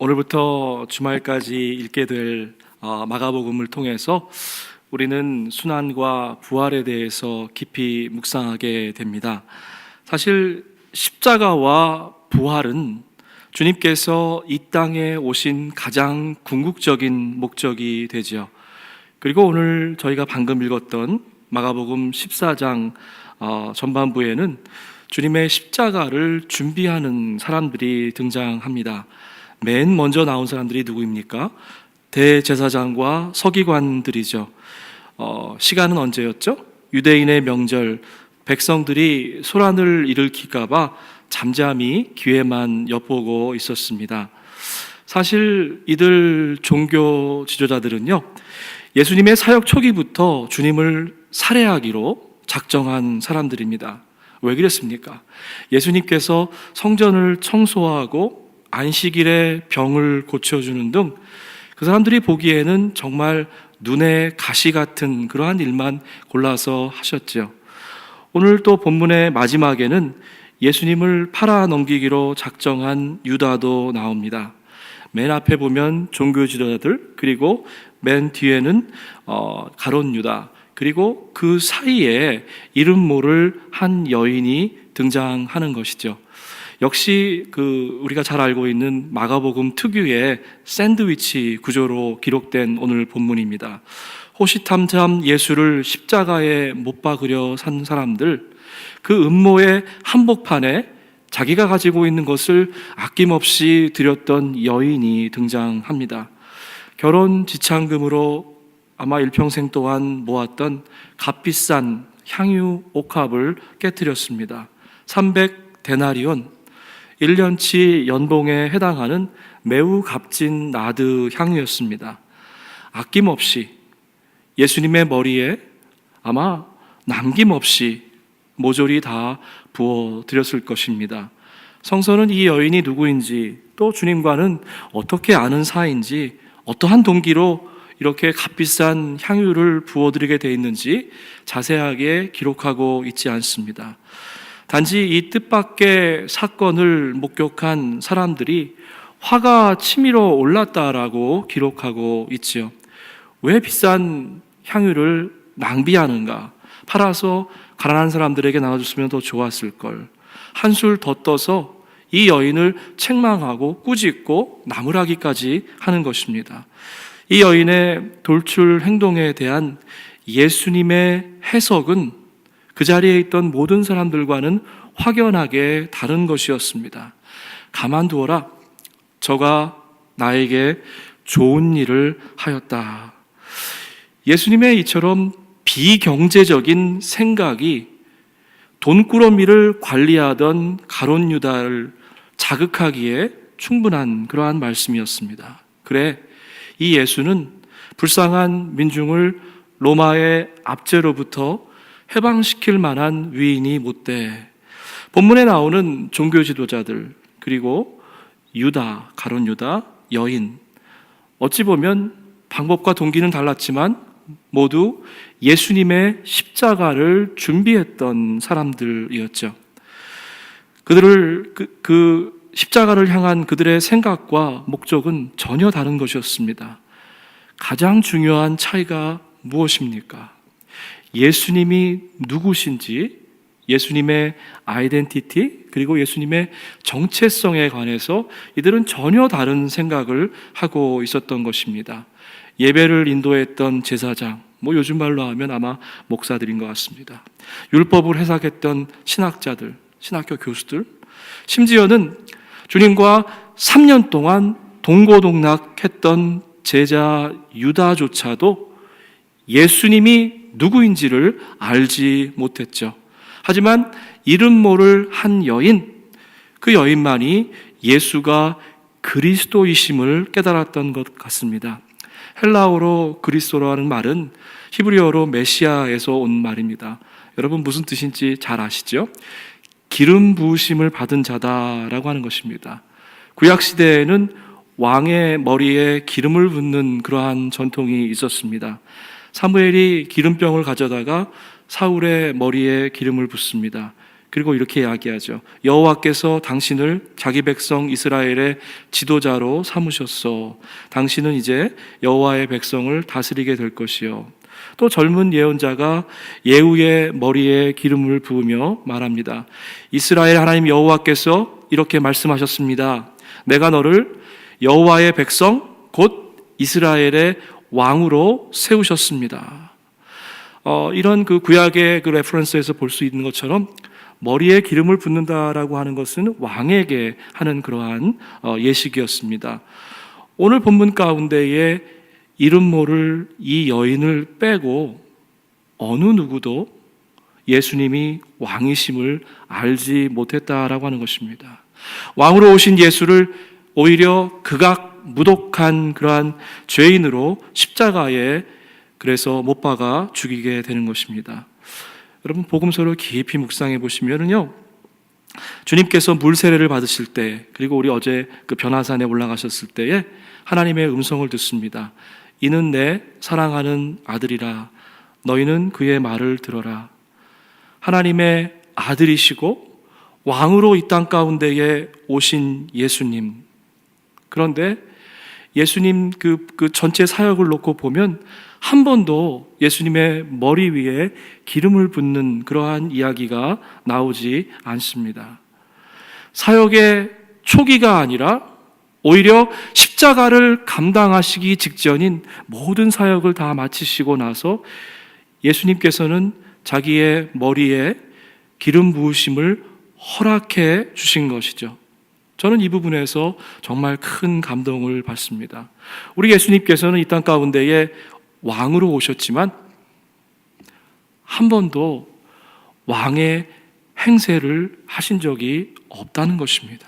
오늘부터 주말까지 읽게 될 마가복음을 통해서 우리는 순환과 부활에 대해서 깊이 묵상하게 됩니다. 사실 십자가와 부활은 주님께서 이 땅에 오신 가장 궁극적인 목적이 되죠. 그리고 오늘 저희가 방금 읽었던 마가복음 14장 전반부에는 주님의 십자가를 준비하는 사람들이 등장합니다. 맨 먼저 나온 사람들이 누구입니까? 대제사장과 서기관들이죠. 시간은 언제였죠? 유대인의 명절, 백성들이 소란을 일으킬까봐 잠잠히 귀에만 엿보고 있었습니다. 사실 이들 종교 지도자들은요, 예수님의 사역 초기부터 주님을 살해하기로 작정한 사람들입니다. 왜 그랬습니까? 예수님께서 성전을 청소하고 안식일에 병을 고쳐주는 등 그 사람들이 보기에는 정말 눈에 가시 같은 그러한 일만 골라서 하셨죠. 오늘 또 본문의 마지막에는 예수님을 팔아 넘기기로 작정한 유다도 나옵니다. 맨 앞에 보면 종교 지도자들, 그리고 맨 뒤에는 가룟 유다, 그리고 그 사이에 이름 모를 한 여인이 등장하는 것이죠. 역시 우리가 잘 알고 있는 마가복음 특유의 샌드위치 구조로 기록된 오늘 본문입니다. 호시탐탐 예수를 십자가에 못 박으려 산 사람들, 그 음모의 한복판에 자기가 가지고 있는 것을 아낌없이 드렸던 여인이 등장합니다. 결혼 지참금으로 아마 일평생 동안 모았던 값비싼 향유 옥합을 깨뜨렸습니다. 300데나리온, 1년치 연봉에 해당하는 매우 값진 나드 향유였습니다. 아낌없이 예수님의 머리에 아마 남김없이 모조리 다 부어드렸을 것입니다. 성서는 이 여인이 누구인지, 또 주님과는 어떻게 아는 사이인지, 어떠한 동기로 이렇게 값비싼 향유를 부어드리게 되어 있는지 자세하게 기록하고 있지 않습니다. 단지 이 뜻밖의 사건을 목격한 사람들이 화가 치밀어 올랐다라고 기록하고 있지요. 왜 비싼 향유를 낭비하는가? 팔아서 가난한 사람들에게 나눠줬으면 더 좋았을 걸. 한술 더 떠서 이 여인을 책망하고 꾸짖고 나무라기까지 하는 것입니다. 이 여인의 돌출 행동에 대한 예수님의 해석은 그 자리에 있던 모든 사람들과는 확연하게 다른 것이었습니다. 가만두어라. 저가 나에게 좋은 일을 하였다. 예수님의 이처럼 비경제적인 생각이 돈꾸러미를 관리하던 가룟 유다를 자극하기에 충분한 그러한 말씀이었습니다. 그래, 이 예수는 불쌍한 민중을 로마의 압제로부터 해방시킬 만한 위인이 못돼. 본문에 나오는 종교 지도자들, 그리고 유다, 가룟 유다, 여인, 어찌 보면 방법과 동기는 달랐지만 모두 예수님의 십자가를 준비했던 사람들이었죠. 그들을 그 십자가를 향한 그들의 생각과 목적은 전혀 다른 것이었습니다. 가장 중요한 차이가 무엇입니까? 예수님이 누구신지, 예수님의 아이덴티티, 그리고 예수님의 정체성에 관해서 이들은 전혀 다른 생각을 하고 있었던 것입니다. 예배를 인도했던 제사장, 요즘 말로 하면 아마 목사들인 것 같습니다. 율법을 해석했던 신학자들, 신학교 교수들, 심지어는 주님과 3년 동안 동고동락했던 제자 유다조차도 예수님이 누구인지를 알지 못했죠. 하지만 이름 모를 한 여인, 그 여인만이 예수가 그리스도이심을 깨달았던 것 같습니다. 헬라어로 그리스도라는 말은 히브리어로 메시아에서 온 말입니다. 여러분 무슨 뜻인지 잘 아시죠? 기름 부으심을 받은 자다라고 하는 것입니다. 구약시대에는 왕의 머리에 기름을 붓는 그러한 전통이 있었습니다. 사무엘이 기름병을 가져다가 사울의 머리에 기름을 붓습니다. 그리고 이렇게 이야기하죠. 여호와께서 당신을 자기 백성 이스라엘의 지도자로 삼으셨소. 당신은 이제 여호와의 백성을 다스리게 될 것이요. 또 젊은 예언자가 예후의 머리에 기름을 부으며 말합니다. 이스라엘 하나님 여호와께서 이렇게 말씀하셨습니다. 내가 너를 여호와의 백성 곧 이스라엘의 왕으로 세우셨습니다. 이런 그 구약의 그 레퍼런스에서 볼 수 있는 것처럼 머리에 기름을 붓는다라고 하는 것은 왕에게 하는 그러한 예식이었습니다. 오늘 본문 가운데에 이름 모를 이 여인을 빼고 어느 누구도 예수님이 왕이심을 알지 못했다라고 하는 것입니다. 왕으로 오신 예수를 오히려 극악무독한 그러한 죄인으로 십자가에 그래서 못 박아 죽이게 되는 것입니다. 여러분 복음서를 깊이 묵상해 보시면은요, 주님께서 물 세례를 받으실 때, 그리고 우리 어제 그 변화산에 올라가셨을 때에 하나님의 음성을 듣습니다. 이는 내 사랑하는 아들이라, 너희는 그의 말을 들어라. 하나님의 아들이시고 왕으로 이 땅 가운데에 오신 예수님. 그런데 예수님 그 전체 사역을 놓고 보면 한 번도 예수님의 머리 위에 기름을 붓는 그러한 이야기가 나오지 않습니다. 사역의 초기가 아니라 오히려 십자가를 감당하시기 직전인 모든 사역을 다 마치시고 나서 예수님께서는 자기의 머리에 기름 부으심을 허락해 주신 것이죠. 저는 이 부분에서 정말 큰 감동을 받습니다. 우리 예수님께서는 이 땅 가운데에 왕으로 오셨지만 한 번도 왕의 행세를 하신 적이 없다는 것입니다.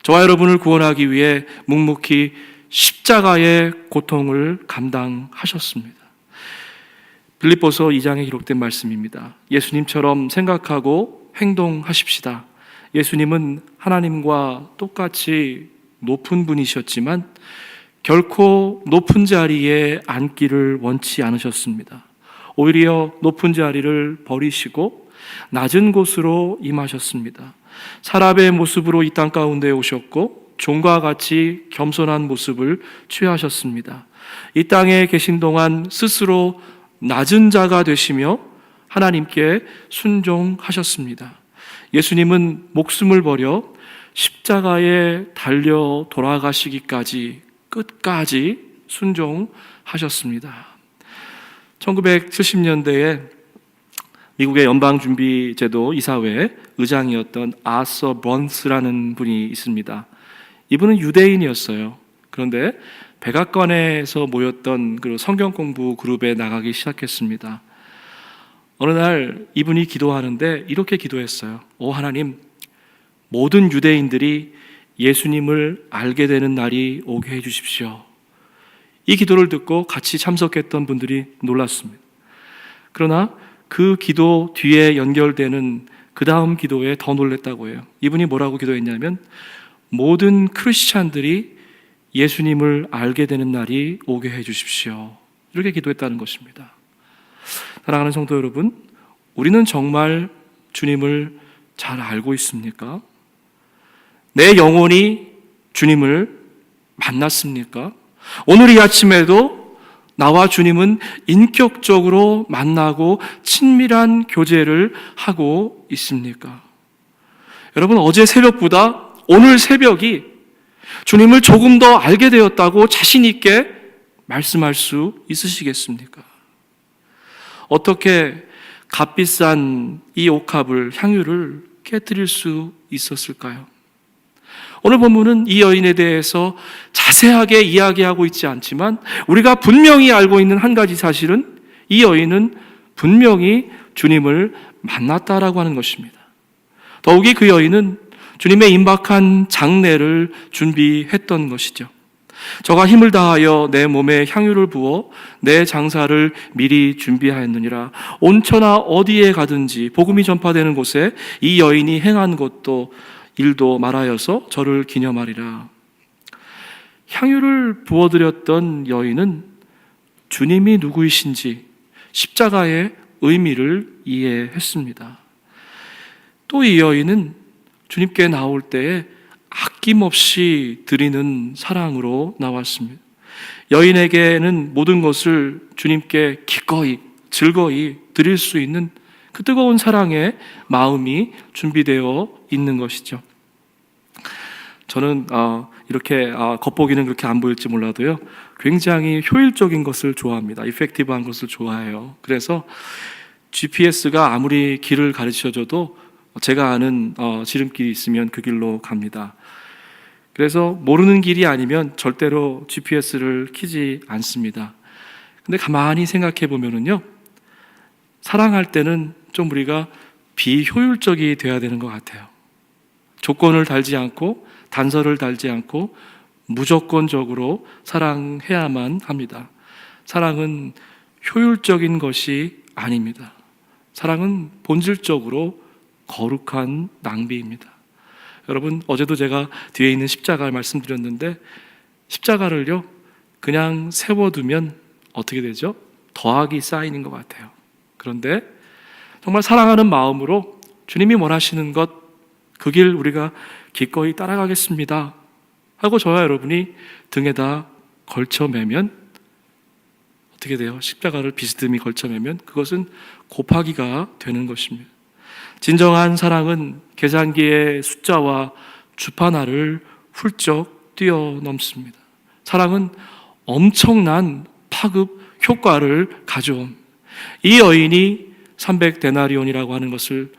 저와 여러분을 구원하기 위해 묵묵히 십자가의 고통을 감당하셨습니다. 빌립보서 2장에 기록된 말씀입니다. 예수님처럼 생각하고 행동하십시다. 예수님은 하나님과 똑같이 높은 분이셨지만 결코 높은 자리에 앉기를 원치 않으셨습니다. 오히려 높은 자리를 버리시고 낮은 곳으로 임하셨습니다. 사람의 모습으로 이 땅 가운데 오셨고 종과 같이 겸손한 모습을 취하셨습니다. 이 땅에 계신 동안 스스로 낮은 자가 되시며 하나님께 순종하셨습니다. 예수님은 목숨을 버려 십자가에 달려 돌아가시기까지 끝까지 순종하셨습니다. 1970년대에 미국의 연방준비제도 이사회 의장이었던 아서 번스라는 분이 있습니다. 이분은 유대인이었어요. 그런데 백악관에서 모였던 그 성경 공부 그룹에 나가기 시작했습니다. 어느 날 이분이 기도하는데 이렇게 기도했어요. 오 하나님, 모든 유대인들이 예수님을 알게 되는 날이 오게 해주십시오. 이 기도를 듣고 같이 참석했던 분들이 놀랐습니다. 그러나 그 기도 뒤에 연결되는 그 다음 기도에 더 놀랐다고 해요. 이분이 뭐라고 기도했냐면 모든 크리스찬들이 예수님을 알게 되는 날이 오게 해주십시오. 이렇게 기도했다는 것입니다. 사랑하는 성도 여러분, 우리는 정말 주님을 잘 알고 있습니까? 내 영혼이 주님을 만났습니까? 오늘 이 아침에도 나와 주님은 인격적으로 만나고 친밀한 교제를 하고 있습니까? 여러분, 어제 새벽보다 오늘 새벽이 주님을 조금 더 알게 되었다고 자신 있게 말씀할 수 있으시겠습니까? 어떻게 값비싼 이 옥합을, 향유를 깨뜨릴 수 있었을까요? 오늘 본문은 이 여인에 대해서 자세하게 이야기하고 있지 않지만 우리가 분명히 알고 있는 한 가지 사실은 이 여인은 분명히 주님을 만났다라고 하는 것입니다. 더욱이 그 여인은 주님의 임박한 장례를 준비했던 것이죠. 저가 힘을 다하여 내 몸에 향유를 부어 내 장사를 미리 준비하였느니라. 온천하 어디에 가든지 복음이 전파되는 곳에 이 여인이 행한 것도 일도 말하여서 저를 기념하리라. 향유를 부어드렸던 여인은 주님이 누구이신지 십자가의 의미를 이해했습니다. 또 이 여인은 주님께 나올 때에 아낌없이 드리는 사랑으로 나왔습니다. 여인에게는 모든 것을 주님께 기꺼이 즐거이 드릴 수 있는 그 뜨거운 사랑의 마음이 준비되어 있는 것이죠. 저는 이렇게 겉보기는 그렇게 안 보일지 몰라도요, 굉장히 효율적인 것을 좋아합니다. 이펙티브한 것을 좋아해요. 그래서 GPS가 아무리 길을 가르쳐줘도 제가 아는 지름길이 있으면 그 길로 갑니다. 그래서 모르는 길이 아니면 절대로 GPS를 켜지 않습니다. 근데 가만히 생각해 보면은요, 사랑할 때는 좀 우리가 비효율적이 돼야 되는 것 같아요. 조건을 달지 않고 단서를 달지 않고 무조건적으로 사랑해야만 합니다. 사랑은 효율적인 것이 아닙니다. 사랑은 본질적으로 거룩한 낭비입니다. 여러분, 어제도 제가 뒤에 있는 십자가를 말씀드렸는데, 십자가를요 그냥 세워두면 어떻게 되죠? 더하기 쌓이는 것 같아요. 그런데 정말 사랑하는 마음으로 주님이 원하시는 것, 그 길 우리가 기꺼이 따라가겠습니다 하고 저와 여러분이 등에다 걸쳐매면 어떻게 돼요? 십자가를 비스듬히 걸쳐매면 그것은 곱하기가 되는 것입니다. 진정한 사랑은 계산기의 숫자와 주파나를 훌쩍 뛰어넘습니다. 사랑은 엄청난 파급 효과를 가져옵니다. 이 여인이 300데나리온이라고 하는 것을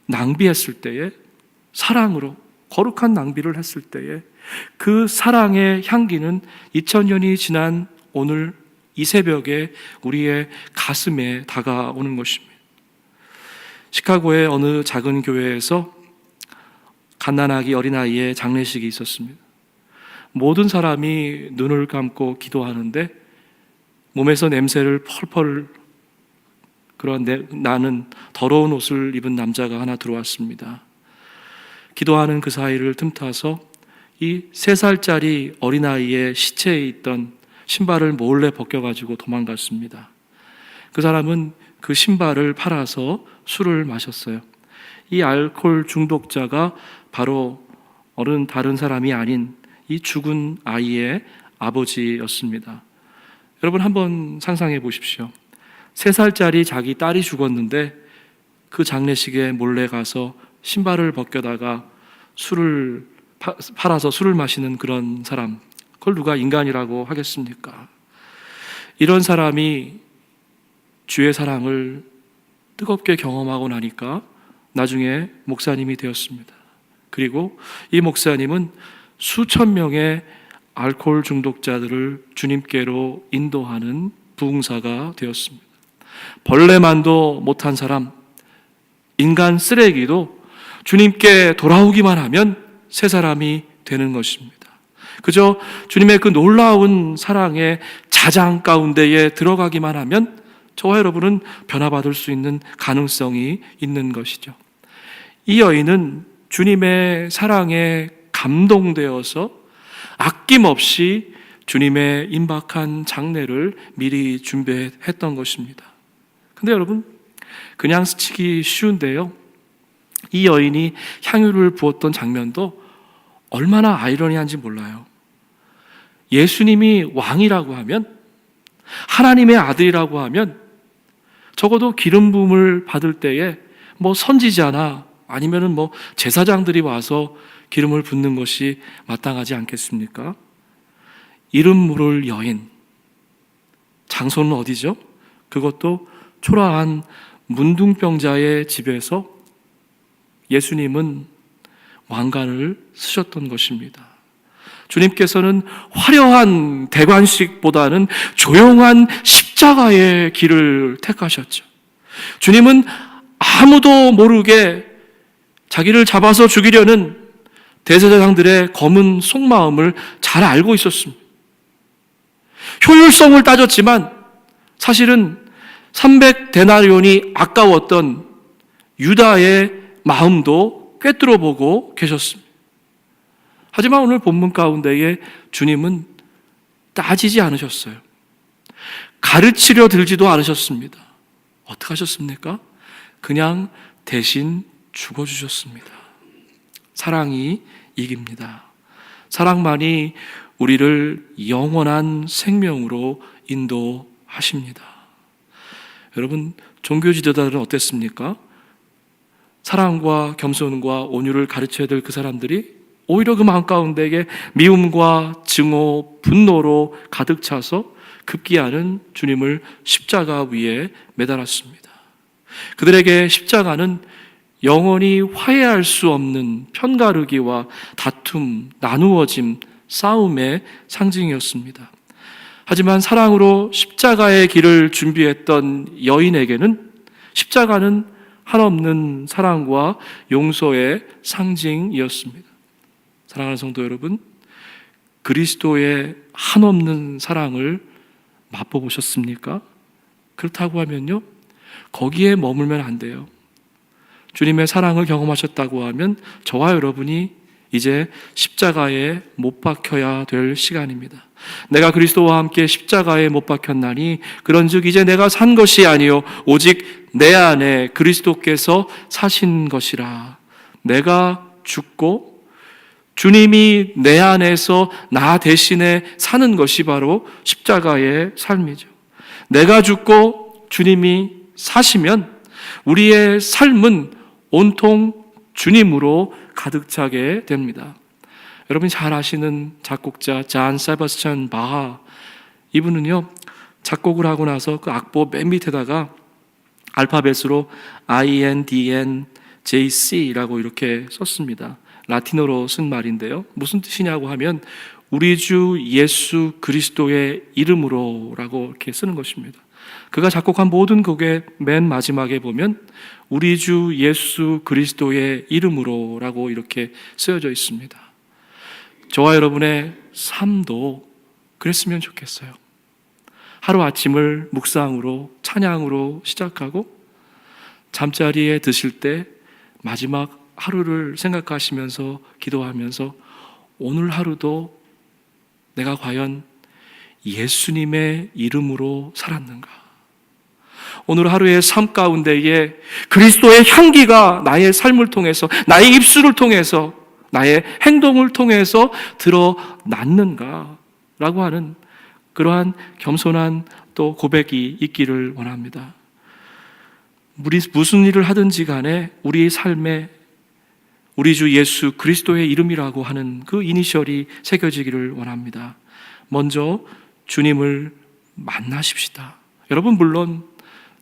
낭비했을 때에, 사랑으로 거룩한 낭비를 했을 때에 그 사랑의 향기는 2000년이 지난 오늘 이 새벽에 우리의 가슴에 다가오는 것입니다. 시카고의 어느 작은 교회에서 갓난아기 어린아이의 장례식이 있었습니다. 모든 사람이 눈을 감고 기도하는데 몸에서 냄새를 펄펄 나는 더러운 옷을 입은 남자가 하나 들어왔습니다. 기도하는 그 사이를 틈타서 이 3살짜리 어린아이의 시체에 있던 신발을 몰래 벗겨가지고 도망갔습니다. 그 사람은 그 신발을 팔아서 술을 마셨어요. 이 알코올 중독자가 바로 다른 사람이 아닌 이 죽은 아이의 아버지였습니다. 여러분, 한번 상상해 보십시오. 3살짜리 자기 딸이 죽었는데 그 장례식에 몰래 가서 신발을 벗겨다가 술을 팔아서 술을 마시는 그런 사람, 그걸 누가 인간이라고 하겠습니까? 이런 사람이 주의 사랑을 뜨겁게 경험하고 나니까 나중에 목사님이 되었습니다. 그리고 이 목사님은 수천 명의 알코올 중독자들을 주님께로 인도하는 부흥사가 되었습니다. 벌레만도 못한 사람, 인간 쓰레기도 주님께 돌아오기만 하면 새 사람이 되는 것입니다. 그저 주님의 그 놀라운 사랑의 자장 가운데에 들어가기만 하면 저와 여러분은 변화받을 수 있는 가능성이 있는 것이죠. 이 여인은 주님의 사랑에 감동되어서 아낌없이 주님의 임박한 장례를 미리 준비했던 것입니다. 근데 여러분, 그냥 스치기 쉬운데요, 이 여인이 향유를 부었던 장면도 얼마나 아이러니한지 몰라요. 예수님이 왕이라고 하면, 하나님의 아들이라고 하면 적어도 기름 부음을 받을 때에 선지자나 아니면은 제사장들이 와서 기름을 붓는 것이 마땅하지 않겠습니까? 이름 모를 여인, 장소는 어디죠? 그것도 초라한 문둥병자의 집에서 예수님은 왕관을 쓰셨던 것입니다. 주님께서는 화려한 대관식보다는 조용한 십자가의 길을 택하셨죠. 주님은 아무도 모르게 자기를 잡아서 죽이려는 대제사장들의 검은 속마음을 잘 알고 있었습니다. 효율성을 따졌지만 사실은 300데나리온이 아까웠던 유다의 마음도 꿰뚫어 보고 계셨습니다. 하지만 오늘 본문 가운데에 주님은 따지지 않으셨어요. 가르치려 들지도 않으셨습니다. 어떻게 하셨습니까? 그냥 대신 죽어주셨습니다. 사랑이 이깁니다. 사랑만이 우리를 영원한 생명으로 인도하십니다. 여러분, 종교 지도자들은 어땠습니까? 사랑과 겸손과 온유를 가르쳐야 될 그 사람들이 오히려 그 마음 가운데에 미움과 증오, 분노로 가득 차서 급기야는 주님을 십자가 위에 매달았습니다. 그들에게 십자가는 영원히 화해할 수 없는 편가르기와 다툼, 나누어짐, 싸움의 상징이었습니다. 하지만 사랑으로 십자가의 길을 준비했던 여인에게는 십자가는 한없는 사랑과 용서의 상징이었습니다. 사랑하는 성도 여러분, 그리스도의 한없는 사랑을 맛보셨습니까? 그렇다고 하면요, 거기에 머물면 안 돼요. 주님의 사랑을 경험하셨다고 하면 저와 여러분이 이제 십자가에 못 박혀야 될 시간입니다. 내가 그리스도와 함께 십자가에 못 박혔나니 그런즉 이제 내가 산 것이 아니요 오직 내 안에 그리스도께서 사신 것이라. 내가 죽고 주님이 내 안에서 나 대신에 사는 것이 바로 십자가의 삶이죠. 내가 죽고 주님이 사시면 우리의 삶은 온통 주님으로 가득 차게 됩니다. 여러분이 잘 아시는 작곡자 잔 세바스찬 바하, 이분은요 작곡을 하고 나서 그 악보 맨 밑에다가 알파벳으로 INDNJC라고 이렇게 썼습니다. 라틴어로 쓴 말인데요, 무슨 뜻이냐고 하면 우리 주 예수 그리스도의 이름으로 라고 이렇게 쓰는 것입니다. 그가 작곡한 모든 곡의 맨 마지막에 보면 우리 주 예수 그리스도의 이름으로 라고 이렇게 쓰여져 있습니다. 저와 여러분의 삶도 그랬으면 좋겠어요. 하루 아침을 묵상으로, 찬양으로 시작하고 잠자리에 드실 때 마지막 하루를 생각하시면서 기도하면서 오늘 하루도 내가 과연 예수님의 이름으로 살았는가? 오늘 하루의 삶 가운데에 그리스도의 향기가 나의 삶을 통해서, 나의 입술을 통해서, 나의 행동을 통해서 드러났는가? 라고 하는 그러한 겸손한 또 고백이 있기를 원합니다. 우리 무슨 일을 하든지 간에 우리의 삶에 우리 주 예수 그리스도의 이름이라고 하는 그 이니셜이 새겨지기를 원합니다. 먼저 주님을 만나십시다. 여러분, 물론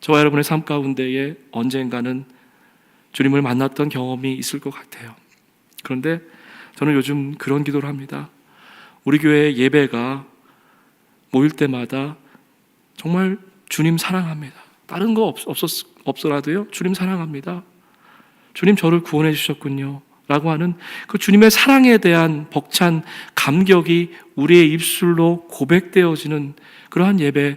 저와 여러분의 삶 가운데에 언젠가는 주님을 만났던 경험이 있을 것 같아요. 그런데 저는 요즘 그런 기도를 합니다. 우리 교회 예배가 모일 때마다 정말 주님 사랑합니다. 다른 거 없어라도요, 주님 사랑합니다. 주님 저를 구원해 주셨군요 라고 하는 그 주님의 사랑에 대한 벅찬 감격이 우리의 입술로 고백되어지는 그러한 예배,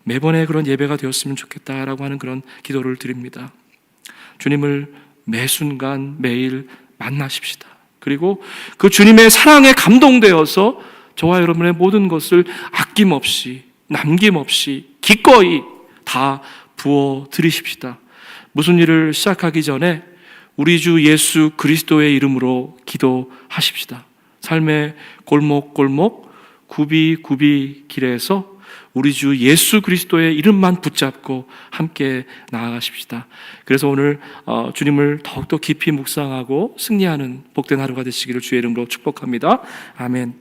매번의 그런 예배가 되었으면 좋겠다라고 하는 그런 기도를 드립니다. 주님을 매 순간 매일 만나십시다. 그리고 그 주님의 사랑에 감동되어서 저와 여러분의 모든 것을 아낌없이, 남김없이 기꺼이 다 부어 드리십시다. 무슨 일을 시작하기 전에 우리 주 예수 그리스도의 이름으로 기도하십시다. 삶의 골목골목, 구비구비 길에서 우리 주 예수 그리스도의 이름만 붙잡고 함께 나아가십시다. 그래서 오늘 주님을 더욱더 깊이 묵상하고 승리하는 복된 하루가 되시기를 주의 이름으로 축복합니다. 아멘.